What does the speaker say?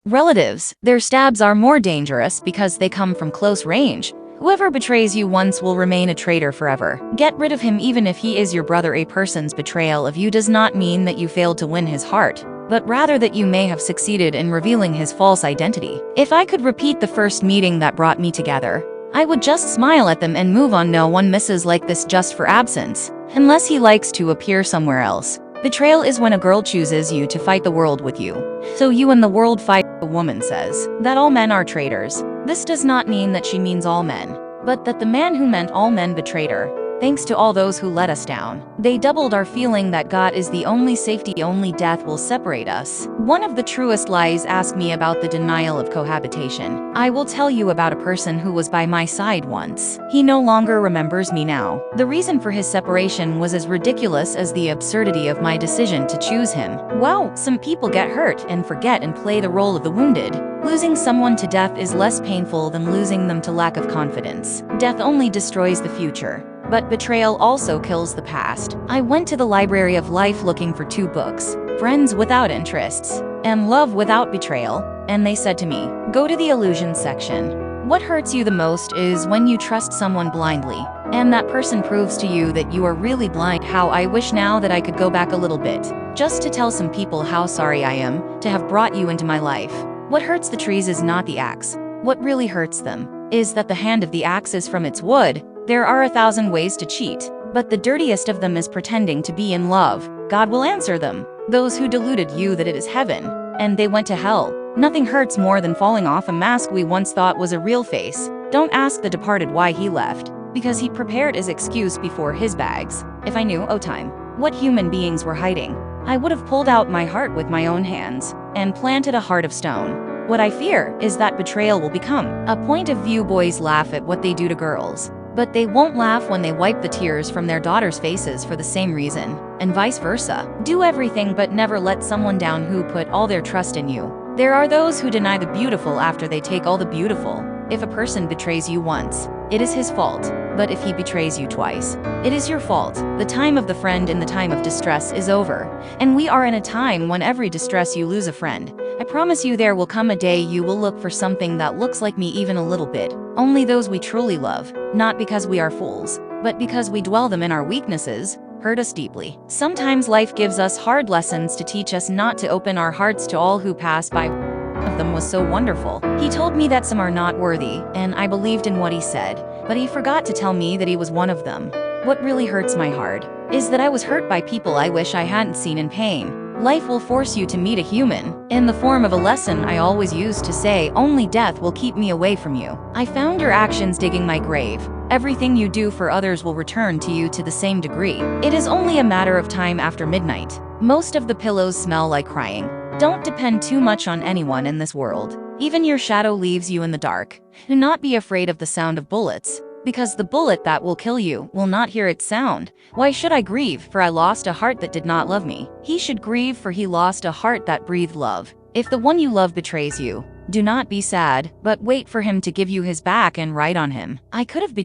Relatives, their stabs are more dangerous because they come from close range. Whoever betrays you once will remain a traitor forever. Get rid of him even if he is your brother. A person's betrayal of you does not mean that you failed to win his heart, but rather that you may have succeeded in revealing his false identity. If I could repeat the first meeting that brought me together, I would just smile at them and move on. No one misses like this just for absence, unless he likes to appear somewhere else. Betrayal is when a girl chooses you to fight the world with you, so you and the world fight. A woman says that all men are traitors. This does not mean that she means all men, but that the man who meant all men betrayed her. Thanks to all those who let us down. They doubled our feeling that God is the only safety, only death will separate us. One of the truest lies. Ask me about the denial of cohabitation. I will tell you about a person who was by my side once. He no longer remembers me now. The reason for his separation was as ridiculous as the absurdity of my decision to choose him. Wow, some people get hurt and forget and play the role of the wounded. Losing someone to death is less painful than losing them to lack of confidence. Death only destroys the future, but betrayal also kills the past. I went to the library of life looking for 2 books, Friends Without Interests and Love Without Betrayal, and they said to me, go to the illusion section. What hurts you the most is when you trust someone blindly, and that person proves to you that you are really blind. How I wish now that I could go back a little bit, just to tell some people how sorry I am to have brought you into my life. What hurts the trees is not the axe. What really hurts them is that the hand of the axe is from its wood. There are 1,000 ways to cheat, but the dirtiest of them is pretending to be in love. God will answer them. Those who deluded you that it is heaven, and they went to hell. Nothing hurts more than falling off a mask we once thought was a real face. Don't ask the departed why he left, because he prepared his excuse before his bags. If I knew, oh time, what human beings were hiding, I would have pulled out my heart with my own hands and planted a heart of stone. What I fear is that betrayal will become a point of view. Boys laugh at what they do to girls, but they won't laugh when they wipe the tears from their daughters' faces for the same reason, and vice versa. Do everything but never let someone down who put all their trust in you. There are those who deny the beautiful after they take all the beautiful. If a person betrays you once, it is his fault, but if he betrays you twice, it is your fault. The time of the friend in the time of distress is over, and we are in a time when every distress you lose a friend. I promise you there will come a day you will look for something that looks like me even a little bit. Only those we truly love, not because we are fools, but because we dwell them in our weaknesses, hurt us deeply. Sometimes life gives us hard lessons to teach us not to open our hearts to all who pass by. One of them was so wonderful. He told me that some are not worthy, and I believed in what he said, but he forgot to tell me that he was one of them. What really hurts my heart is that I was hurt by people I wish I hadn't seen in pain. Life will force you to meet a human, in the form of a lesson I always used to say, only death will keep me away from you. I found your actions digging my grave. Everything you do for others will return to you to the same degree. It is only a matter of time after midnight. Most of the pillows smell like crying. Don't depend too much on anyone in this world. Even your shadow leaves you in the dark. Do not be afraid of the sound of bullets, because the bullet that will kill you will not hear its sound. Why should I grieve, for I lost a heart that did not love me? He should grieve, for he lost a heart that breathed love. If the one you love betrays you, do not be sad, but wait for him to give you his back and write on him, I could have betrayed